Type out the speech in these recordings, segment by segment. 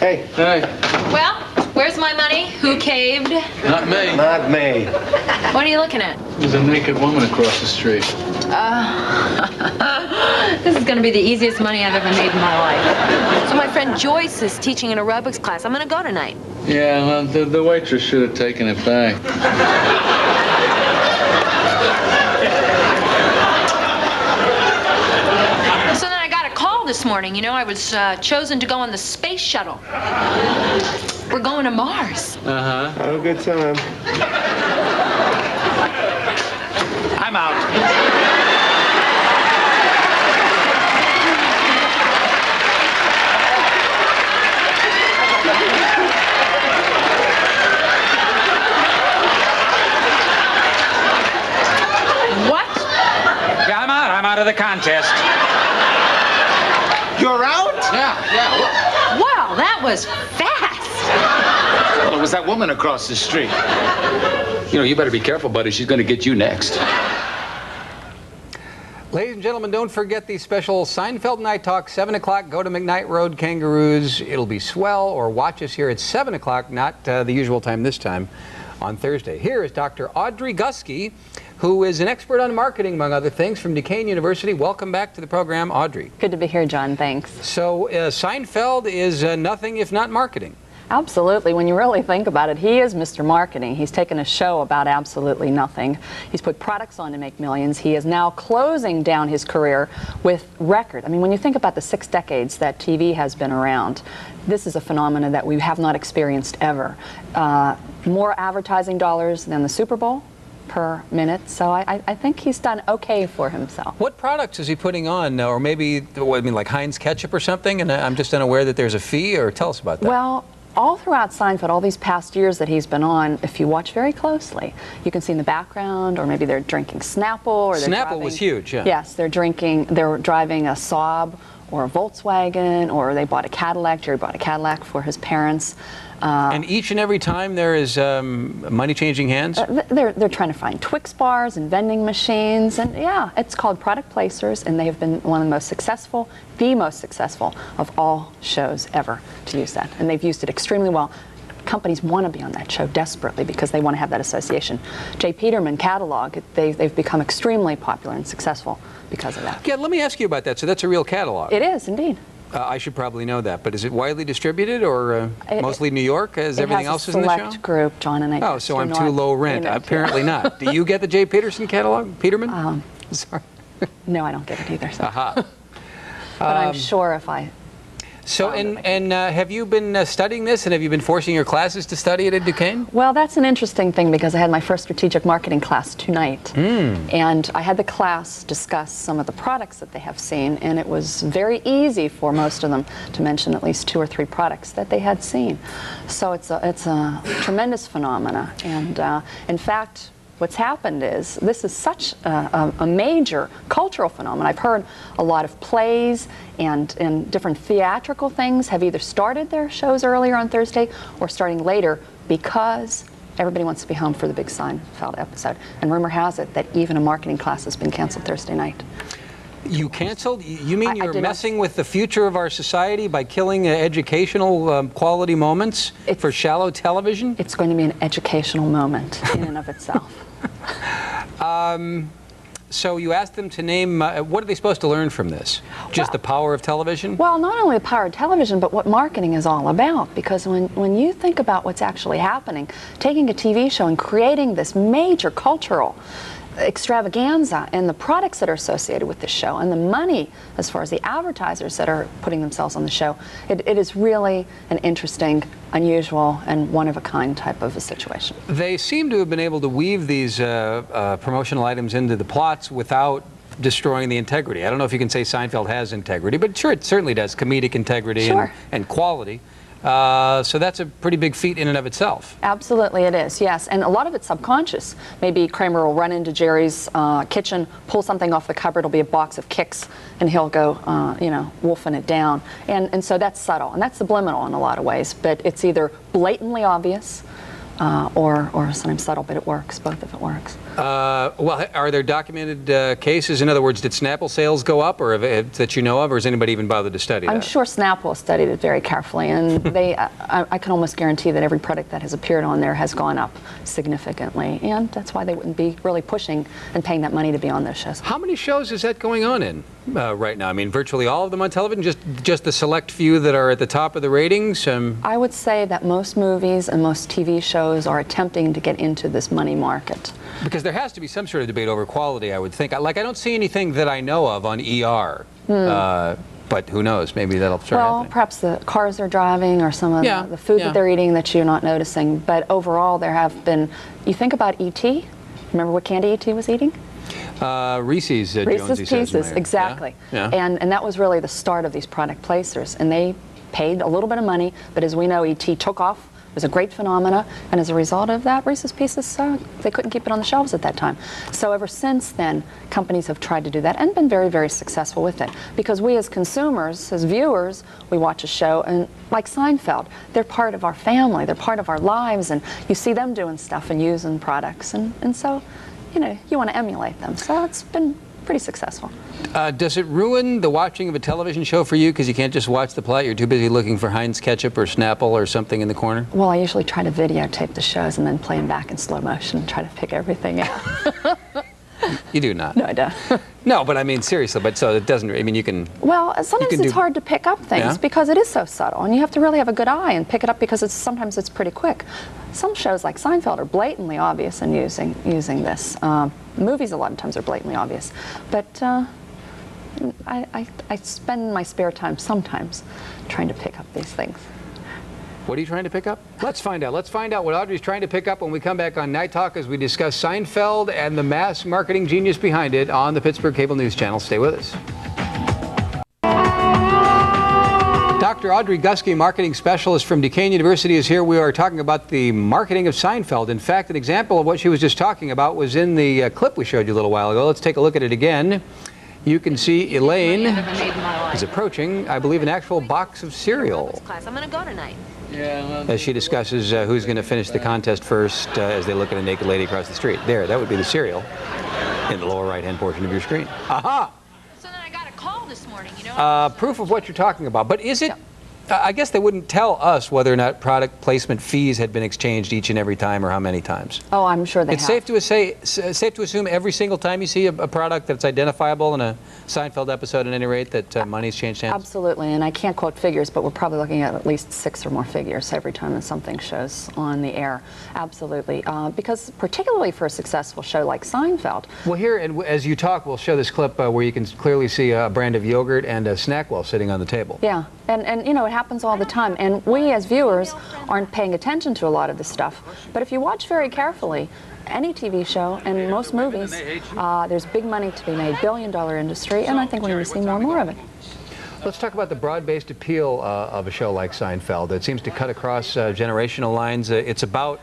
Hey. Hey. Well, where's my money? Who caved? Not me. Not me. What are you looking at? There's a naked woman across the street. This is going to be the easiest money I've ever made in my life. So my friend Joyce is teaching an aerobics class. I'm going to go tonight. Yeah, well, the waitress should have taken it back. So then I got a call this morning. You know, I was chosen to go on the space shuttle. We're going to Mars. Uh-huh. Have a good time. I'm out. I'm out of the contest. You're out? Yeah. Wow, that was fast. Well, it was that woman across the street. You know, you better be careful, buddy. She's going to get you next. Ladies and gentlemen, don't forget the special Seinfeld Night Talk, 7 o'clock. Go to McKnight Road, Kangaroos. It'll be swell, or watch us here at 7 o'clock, not the usual time this time, on Thursday. Here is Dr. Audrey Gusky, who is an expert on marketing, among other things, from Duquesne University. Welcome back to the program, Audrey. Good to be here, John. Thanks. So Seinfeld is nothing if not marketing. Absolutely. When you really think about it, he is Mr. Marketing. He's taken a show about absolutely nothing. He's put products on to make millions. He is now closing down his career with record. I mean, when you think about the 6 decades that TV has been around, this is a phenomenon that we have not experienced ever. More advertising dollars than the Super Bowl per minute, so I think he's done okay for himself. What products is he putting on, or maybe, what, I mean, like Heinz ketchup or something, and I'm just unaware that there's a fee, or tell us about that. Well, all throughout Seinfeld, all these past years that he's been on, if you watch very closely, you can see in the background, or maybe they're drinking Snapple, or they're Snapple driving, was huge, yeah. Yes, they're driving a Saab or a Volkswagen, or they bought a Cadillac. Jerry bought a Cadillac for his parents. And each and every time there is money changing hands? They're trying to find Twix bars and vending machines, and yeah, it's called product placers, and they have been one of the most successful of all shows ever to use that, and they've used it extremely well. Companies want to be on that show desperately because they want to have that association. J. Peterman catalog, they've become extremely popular and successful because of that. Yeah, let me ask you about that. So that's a real catalog? It is, indeed. I should probably know that, but is it widely distributed, or mostly New York, as everything else is in the show? It has a select group, John, and I. Oh, so I'm too low rent. Apparently not. Do you get the J. Peterson catalog, Peterman? Sorry. No, I don't get it either. So. Aha. But I'm sure if I. So, and have you been studying this, and have you been forcing your classes to study it at Duquesne? Well, that's an interesting thing, because I had my first strategic marketing class tonight. And I had the class discuss some of the products that they have seen, and it was very easy for most of them to mention at least 2 or 3 products that they had seen. So it's a tremendous phenomena. And in fact, what's happened is this is such a major cultural phenomenon. I've heard a lot of plays and different theatrical things have either started their shows earlier on Thursday or starting later because everybody wants to be home for the big Seinfeld episode. And rumor has it that even a marketing class has been canceled Thursday night. You canceled? You mean you're messing with the future of our society by killing educational quality moments for shallow television? It's going to be an educational moment in and of itself. So you asked them to name, what are they supposed to learn from this? Just the power of television? Well, not only the power of television, but what marketing is all about. Because when you think about what's actually happening, taking a TV show and creating this major cultural extravaganza and the products that are associated with the show and the money as far as the advertisers that are putting themselves on the show, it is really an interesting, unusual, and one-of-a-kind type of a situation. They seem to have been able to weave these promotional items into the plots without destroying the integrity. I don't know if you can say Seinfeld has integrity, but sure, it certainly does, comedic integrity and quality. So that's a pretty big feat in and of itself. Absolutely it is, yes. And a lot of it's subconscious. Maybe Kramer will run into Jerry's kitchen, pull something off the cupboard, it'll be a box of Kicks, and he'll go, wolfing it down. And so that's subtle, and that's subliminal in a lot of ways. But it's either blatantly obvious, or sometimes subtle, but it works. Both of it works. Well, are there documented cases? In other words, did Snapple sales go up, or that you know of, or has anybody even bothered to study that? I'm sure Snapple studied it very carefully, and they, I can almost guarantee that every product that has appeared on there has gone up significantly, and that's why they wouldn't be really pushing and paying that money to be on those shows. How many shows is that going on in right now? I mean, virtually all of them on television, just the select few that are at the top of the ratings? I would say that most movies and most TV shows are attempting to get into this money market. Because there has to be some sort of debate over quality, I would think. Like, I don't see anything that I know of on ER, but who knows? Maybe that'll start happening. Well, perhaps the cars they're driving or some of the food that they're eating that you're not noticing. But overall, there have been, you think about E.T., remember what candy E.T. was eating? Reese's Reese's Pieces, exactly. Yeah. And that was really the start of these product placers. And they paid a little bit of money, but as we know, E.T. took off. It was a great phenomena, and as a result of that, Reese's Pieces, they couldn't keep it on the shelves at that time. So ever since then, companies have tried to do that and been very, very successful with it. Because we as consumers, as viewers, we watch a show, and like Seinfeld, they're part of our family, they're part of our lives, and you see them doing stuff and using products, and so, you know, you want to emulate them. So it's been pretty successful. Does it ruin the watching of a television show for you because you can't just watch the plot? You're too busy looking for Heinz ketchup or Snapple or something in the corner? Well, I usually try to videotape the shows and then play them back in slow motion and try to pick everything out. You do not? No, I don't. No, but I mean, seriously, but so it doesn't, I mean, you can... Well, sometimes it's hard to pick up things because it is so subtle, and you have to really have a good eye and pick it up because sometimes it's pretty quick. Some shows like Seinfeld are blatantly obvious in using this. Movies a lot of times are blatantly obvious. But I spend my spare time sometimes trying to pick up these things. What are you trying to pick up? Let's find out. Let's find out what Audrey's trying to pick up when we come back on Night Talk as we discuss Seinfeld and the mass marketing genius behind it on the Pittsburgh Cable News Channel. Stay with us. Dr. Audrey Gusky, marketing specialist from Duquesne University, is here. We are talking about the marketing of Seinfeld. In fact, an example of what she was just talking about was in the clip we showed you a little while ago. Let's take a look at it again. You can see Elaine is approaching, I believe, an actual box of cereal. I'm going to go tonight. As she discusses who's going to finish the contest first as they look at a naked lady across the street. There, that would be the cereal in the lower right-hand portion of your screen. Aha! So then I got a call this morning, you know. Proof of what you're talking about. But is it... I guess they wouldn't tell us whether or not product placement fees had been exchanged each and every time or how many times. Oh, I'm sure they have. It's safe to assume every single time you see a product that's identifiable in a Seinfeld episode at any rate that money's changed hands? Absolutely, and I can't quote figures, but we're probably looking at least 6 or more figures every time that something shows on the air. Absolutely, because particularly for a successful show like Seinfeld. Well, here, and as you talk, we'll show this clip where you can clearly see a brand of yogurt and a Snackwell sitting on the table. Yeah, and you know, it happens all the time, and we as viewers aren't paying attention to a lot of this stuff. But if you watch very carefully, any TV show and most movies, there's big money to be made, billion-dollar industry, and I think we're going to see more and more of it. Let's talk about the broad-based appeal of a show like Seinfeld. It seems to cut across generational lines. It's about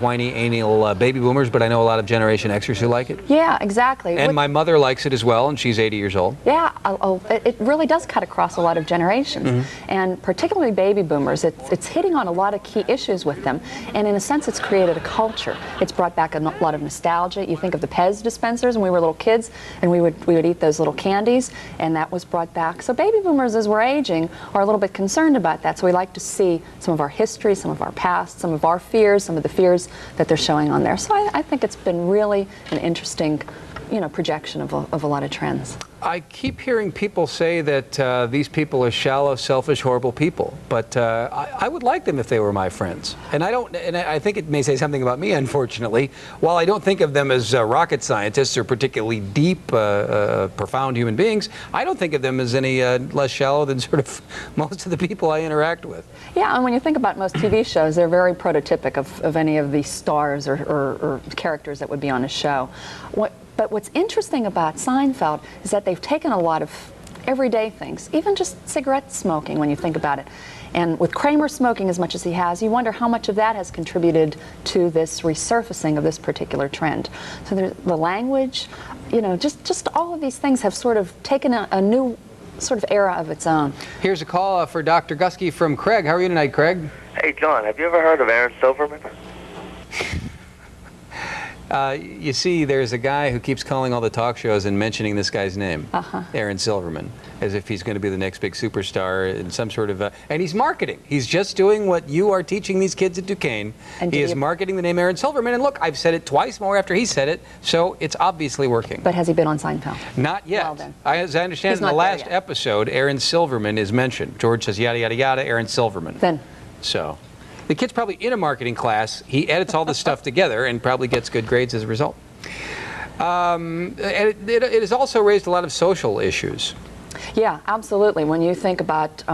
whiny, anal baby boomers, but I know a lot of Generation Xers who like it. Yeah, exactly. And my mother likes it as well, and she's 80 years old. Yeah, it really does cut across a lot of generations, and particularly baby boomers. It's hitting on a lot of key issues with them, and in a sense, it's created a culture. It's brought back a lot of nostalgia. You think of the Pez dispensers when we were little kids, and we would eat those little candies, and that was brought back. So baby boomers, as we're aging, are a little bit concerned about that. So we like to see some of our history, some of our past, some of our fears, some of the fears that they're showing on there. So I think it's been really an interesting, you know, projection of a lot of trends. I keep hearing people say that these people are shallow, selfish, horrible people, but I would like them if they were my friends. And I think it may say something about me, unfortunately. While I don't think of them as rocket scientists or particularly deep, profound human beings, I don't think of them as any less shallow than sort of most of the people I interact with. Yeah, and when you think about most TV shows, they're very prototypic of any of the stars or characters that would be on a show. But what's interesting about Seinfeld is that they've taken a lot of everyday things, even just cigarette smoking when you think about it. And with Kramer smoking as much as he has, you wonder how much of that has contributed to this resurfacing of this particular trend. So the language, you know, just all of these things have sort of taken a new sort of era of its own. Here's a call for Dr. Gusky from Craig. How are you tonight, Craig? Hey, John, have you ever heard of Aaron Silverman? You see, there's a guy who keeps calling all the talk shows and mentioning this guy's name, Aaron Silverman, as if he's going to be the next big superstar in some sort of... and he's marketing. He's just doing what you are teaching these kids at Duquesne. He is marketing the name Aaron Silverman. And look, I've said it twice more after he said it, so it's obviously working. But has he been on Seinfeld? Not yet. Well, then. As I understand, in the last episode, Aaron Silverman is mentioned. George says, yada, yada, yada, Aaron Silverman. Then. So... the kid's probably in a marketing class. He edits all this stuff together and probably gets good grades as a result. And it has also raised a lot of social issues. Yeah, absolutely. When you think about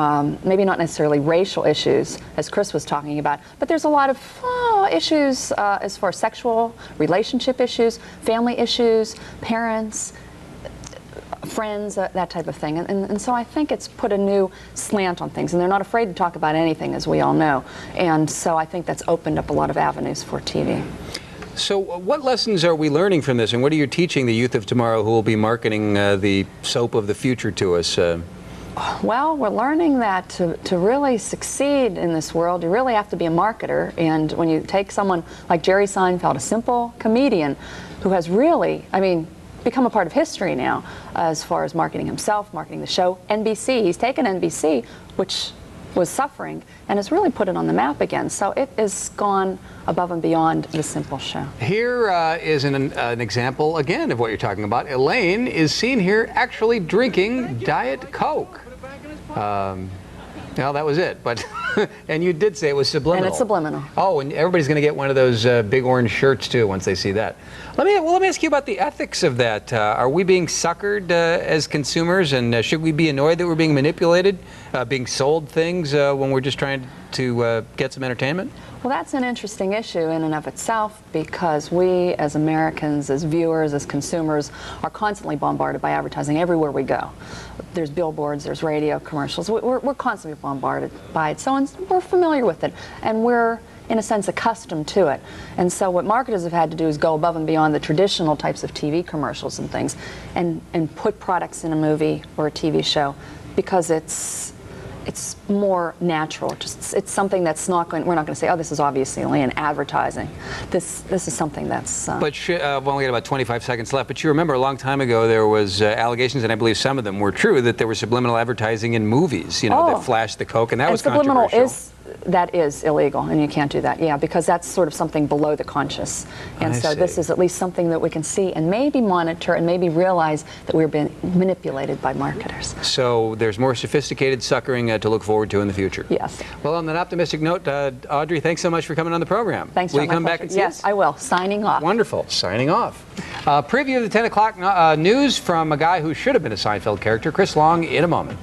maybe not necessarily racial issues, as Chris was talking about, but there's a lot of issues as far as sexual relationship issues, family issues, parents, friends, that type of thing. And so I think it's put a new slant on things, and they're not afraid to talk about anything, as we all know. And so I think that's opened up a lot of avenues for TV. So what lessons are we learning from this, and what are you teaching the youth of tomorrow who will be marketing the soap of the future to us? Well, we're learning that to really succeed in this world, you really have to be a marketer. And when you take someone like Jerry Seinfeld, a simple comedian who has really, I mean, become a part of history now as far as marketing himself, marketing the show. NBC, he's taken NBC, which was suffering, and has really put it on the map again. So it has gone above and beyond the simple show. Here is an example, again, of what you're talking about. Elaine is seen here actually drinking Diet Coke. Well, that was it, but and you did say it was subliminal. And it's subliminal. Oh, and everybody's going to get one of those big orange shirts too once they see that. Let me ask you about the ethics of that. Are we being suckered as consumers, and should we be annoyed that we're being manipulated, being sold things when we're just trying to get some entertainment? Well, that's an interesting issue in and of itself, because we as Americans, as viewers, as consumers, are constantly bombarded by advertising everywhere we go. There's billboards, there's radio commercials. We're constantly bombarded by it, so we're familiar with it, and we're, in a sense, accustomed to it. And so what marketers have had to do is go above and beyond the traditional types of TV commercials and things, and put products in a movie or a TV show, because it's more natural. It's something that's not going. We're not going to say, "Oh, this is obviously only an advertising." This is something that's. But we've only got about 25 seconds left. But you remember a long time ago there was allegations, and I believe some of them were true, that there was subliminal advertising in movies. You know, that flashed the Coke, and that was controversial. That is illegal, and you can't do that. Yeah, because that's sort of something below the conscious. And so this is at least something that we can see and maybe monitor and maybe realize that we're being manipulated by marketers. So there's more sophisticated suckering to look forward to in the future. Yes. Well, on that optimistic note, Audrey, thanks so much for coming on the program. Thanks, Will John. you come back and see us? Yes, I will. Signing off. Wonderful. Signing off. Preview of the 10 o'clock news from a guy who should have been a Seinfeld character, Chris Long, in a moment.